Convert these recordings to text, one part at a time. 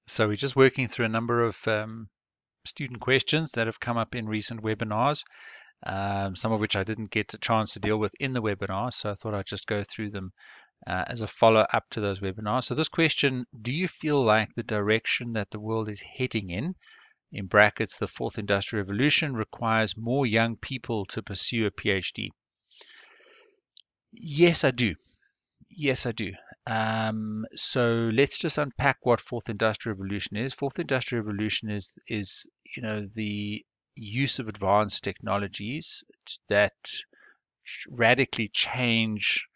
So we're just working through a number of student questions that have come up in recent webinars, some of which I didn't get a chance to deal with in the webinar, so I thought I'd just go through them as a follow-up to those webinars. So this question, do you feel like the direction that the world is heading in brackets, the fourth industrial revolution, requires more young people to pursue a PhD? Yes, I do. Yes, I do. So let's just unpack what fourth industrial revolution is. Fourth industrial revolution is the use of advanced technologies that radically change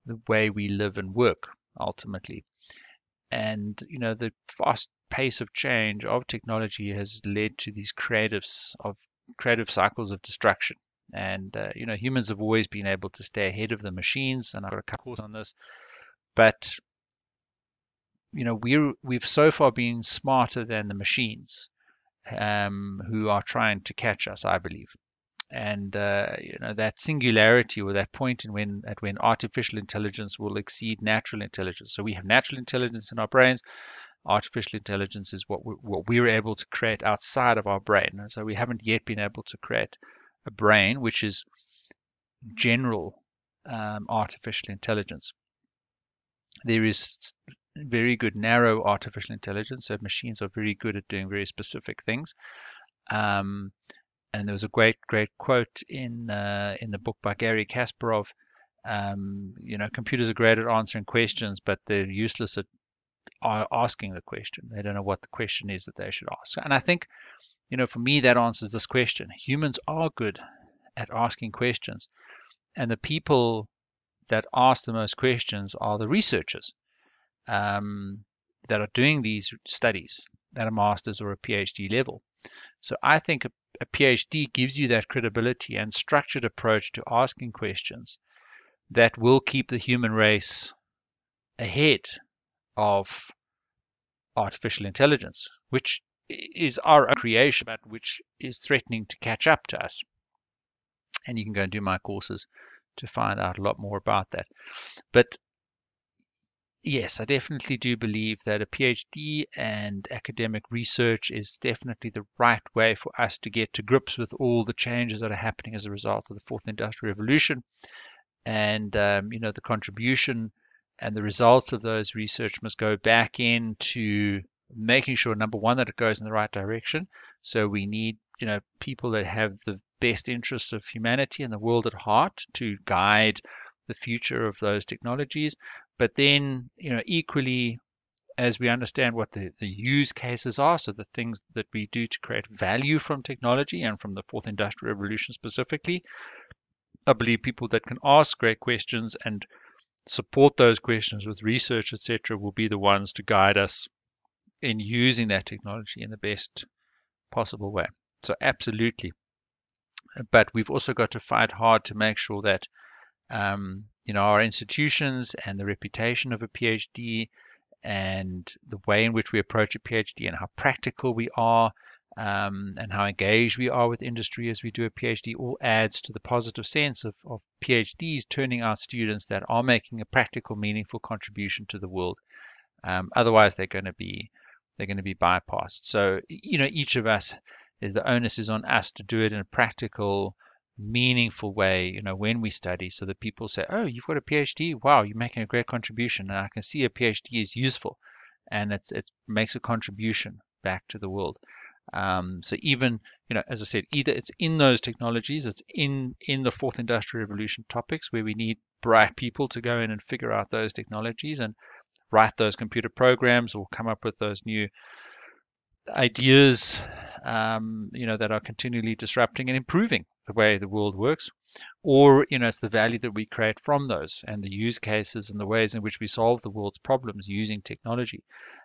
the way we live and work ultimately. And the fast pace of change of technology has led to these creative cycles of destruction. And humans have always been able to stay ahead of the machines, and I've got a couple on this. But we've so far been smarter than the machines, who are trying to catch us, I believe. And that singularity, or that point in when artificial intelligence will exceed natural intelligence. So we have natural intelligence in our brains. Artificial intelligence is what we're able to create outside of our brain. And so we haven't yet been able to create a brain which is general artificial intelligence. There is very good narrow artificial intelligence. So machines are very good at doing very specific things. And there was a great quote in the book by Gary Kasparov. Computers are great at answering questions, but they're useless at asking the question. They don't know what the question is that they should ask. And I think, for me, that answers this question. Humans are good at asking questions, and the people that ask the most questions are the researchers that are doing these studies at a master's or a PhD level. So I think a PhD gives you that credibility and structured approach to asking questions that will keep the human race ahead of artificial intelligence, which is our own creation, but which is threatening to catch up to us. And you can go and do my courses to find out a lot more about that. But yes, I definitely do believe that a PhD and academic research is definitely the right way for us to get to grips with all the changes that are happening as a result of the fourth industrial revolution. And, the contribution and the results of those research must go back into making sure, number one, that it goes in the right direction. So we need, people that have the best interests of humanity and the world at heart to guide the future of those technologies. But then, equally, as we understand what the use cases are, so the things that we do to create value from technology and from the fourth industrial revolution specifically, I believe people that can ask great questions and support those questions with research, etc., will be the ones to guide us in using that technology in the best possible way. So absolutely. But we've also got to fight hard to make sure that our institutions and the reputation of a PhD and the way in which we approach a PhD and how practical we are, and how engaged we are with industry as we do a PhD, all adds to the positive sense of PhDs turning out students that are making a practical, meaningful contribution to the world. Otherwise, they're going to be bypassed. So each of us, the onus is on us to do it in a practical, meaningful way, when we study, so that people say, oh, you've got a PhD, wow, you're making a great contribution, and I can see a PhD is useful, and it makes a contribution back to the world. So even, as I said, either it's in those technologies, it's in the fourth industrial revolution topics where we need bright people to go in and figure out those technologies and write those computer programs or come up with those new ideas, that are continually disrupting and improving the way the world works. Or, it's the value that we create from those and the use cases and the ways in which we solve the world's problems using technology.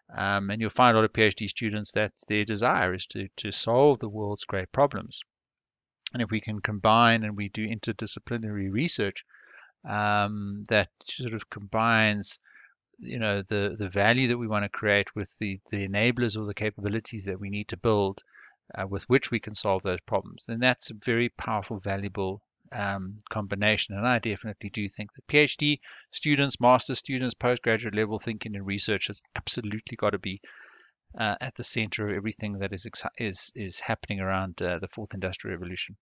And you'll find a lot of PhD students that their desire is to solve the world's great problems. And if we can combine and we do interdisciplinary research, that sort of combines the value that we want to create with the enablers or the capabilities that we need to build, with which we can solve those problems, then that's a very powerful, valuable combination. And I definitely do think that PhD students, master students, postgraduate level thinking and research has absolutely got to be at the center of everything that is happening around the fourth industrial revolution.